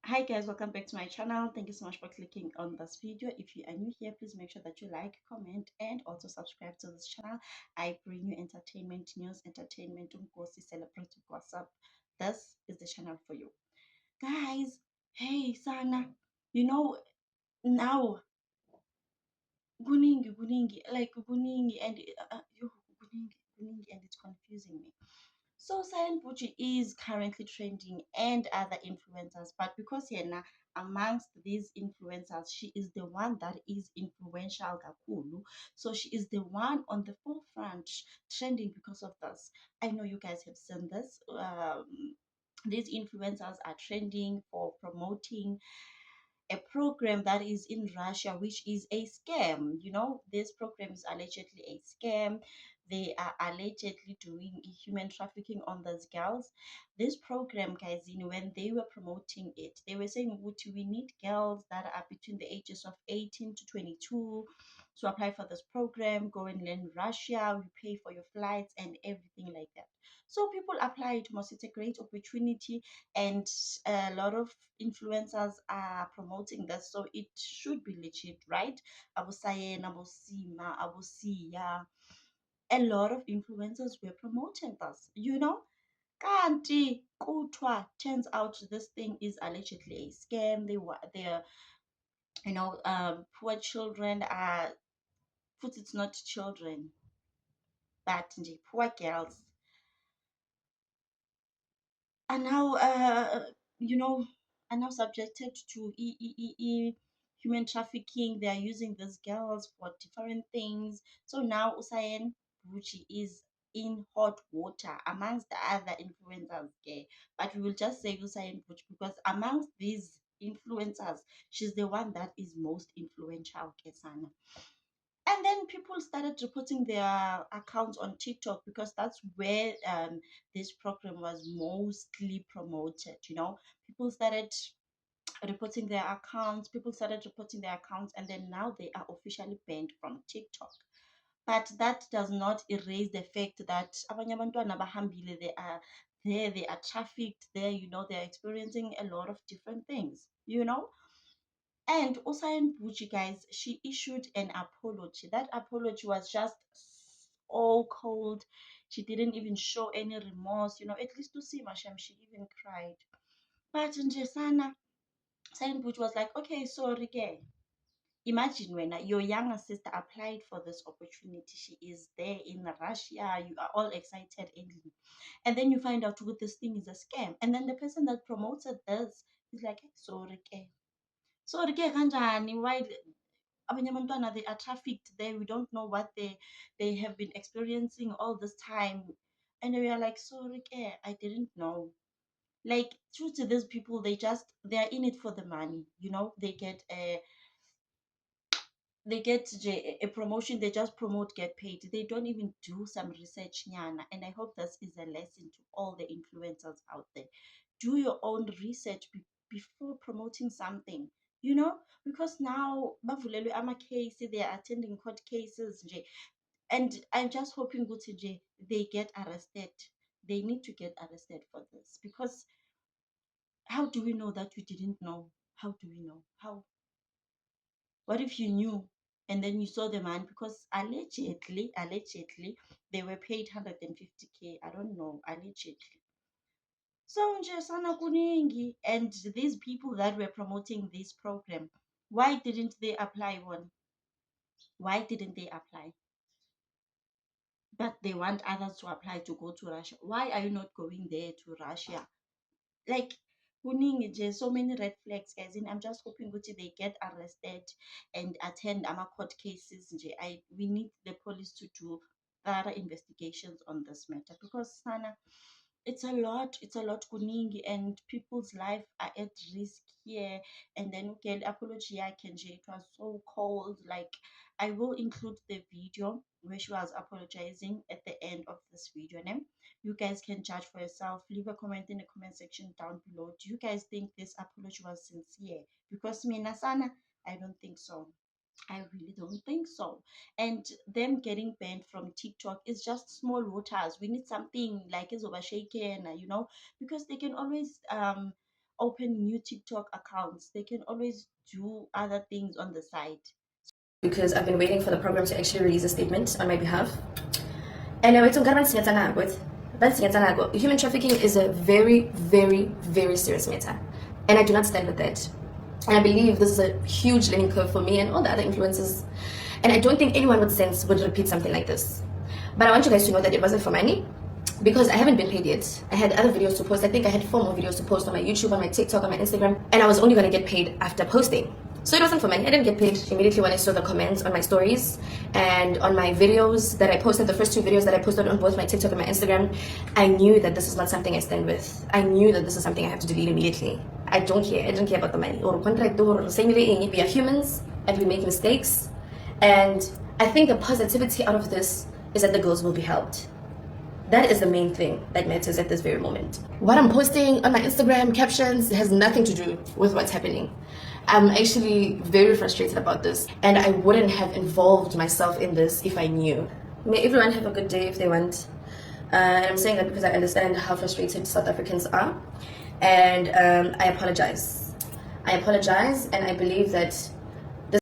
Hi guys, welcome back to my channel. Thank you so much for clicking on this video. If you are new here, please make sure that you like, comment, and also subscribe to this channel. I bring you entertainment, news, entertainment, umgosi, celebrity gossip. This is the channel for you guys. Hey sana, you know, now guningi and guningi and it's confusing me. So Silent Bucci is currently trending and other influencers, but because Yena amongst these influencers, she is the one that is influential kakulu. So she is the one on the forefront trending because of this. I know you guys have seen this. These influencers are trending for promoting a program that is in Russia, which is a scam. You know, this program is allegedly a scam. They are allegedly doing human trafficking on those girls. This program, guys, when they were promoting it, they were saying, we need girls that are between the ages of 18 to 22 to apply for this program, go and learn Russia, we pay for your flights and everything like that. So people applied, most it's a great opportunity, and a lot of influencers are promoting this, so it should be legit, right? Abu Sima, Abu Siya, a lot of influencers were promoting this, Kanti kutwa turns out this thing is allegedly a scam. They're poor children are put, it's not children, but poor girls are now you know are now subjected to human trafficking. They are using these girls for different things. So now Usain Bucci is in hot water amongst the other influencers, okay? But we will just say Usain Bucci because amongst these influencers, she's the one that is most influential, okay, Sana. And then people started reporting their accounts on TikTok because that's where this program was mostly promoted. People started reporting their accounts. People started reporting their accounts, and then now they are officially banned from TikTok. But that does not erase the fact that abanye abantwana bahambile, they are there, they are trafficked there. They are experiencing a lot of different things. And Usain Bucci, guys, she issued an apology. That apology was just so cold. She didn't even show any remorse. At least to see Mashem, she even cried. But Njesana, Usain Bucci was like, okay, sorry, ke. Imagine when your younger sister applied for this opportunity. She is there in Russia. You are all excited, and then you find out what this thing is a scam. And then the person that promoted this is like, sorry, ke. Sorry, ke kanjani? Why abanye abantwana, they are trafficked there, we don't know what they have been experiencing all this time, and we are like, sorry, I didn't know. Like, true to these people, they are in it for the money. They get a promotion, they just promote, get paid, they don't even do some research nyana. And I hope this is a lesson to all the influencers out there. Do your own research before promoting something, because now bavulelwe ama-case, they are attending court cases nje. And I'm just hoping ukuthi nje they get arrested. They need to get arrested for this, because how do we know that we didn't know? How do we know? How? What if you knew and then you saw the man? Because allegedly, they were paid 150K. I don't know, allegedly. So nje sana kuningi, and these people that were promoting this program, why didn't they apply one? Why didn't they apply? But they want others to apply to go to Russia. Why are you not going there to Russia? Like, kuningi nje, so many red flags, guys, and I'm just hoping that they get arrested and attend our court cases nje. We need the police to do thorough investigations on this matter, because sana, it's a lot kuningi, and people's life are at risk here. And then okay, apology yakhe nje, it was so cold. Like, I will include the video where she was apologizing at the end of this video. You guys can judge for yourself. Leave a comment in the comment section down below. Do you guys think this apology was sincere? Because me nasana, I don't think so. I really don't think so. And them getting banned from TikTok is just small waters. We need something like Izoba Shaken, because they can always open new TikTok accounts. They can always do other things on the side. Because I've been waiting for the program to actually release a statement on my behalf. And human trafficking is a very, very, very serious matter. And I do not stand with that. And I believe this is a huge learning curve for me and all the other influencers. And I don't think anyone with sense would repeat something like this. But I want you guys to know that it wasn't for money, because I haven't been paid yet. I had other videos to post. I think I had 4 more videos to post on my YouTube, on my TikTok, on my Instagram. And I was only going to get paid after posting. So it wasn't for money. I didn't get paid immediately when I saw the comments on my stories and on my videos that I posted, the first 2 videos that I posted on both my TikTok and my Instagram. I knew that this is not something I stand with. I knew that this is something I have to delete immediately. I don't care. I don't care about the money. We are humans and we make mistakes. And I think the positivity out of this is that the girls will be helped. That is the main thing that matters at this very moment. What I'm posting on my Instagram captions has nothing to do with what's happening. I'm actually very frustrated about this, and I wouldn't have involved myself in this if I knew. May everyone have a good day if they want. I'm saying that because I understand how frustrated South Africans are, and I apologize. I apologize, and I believe that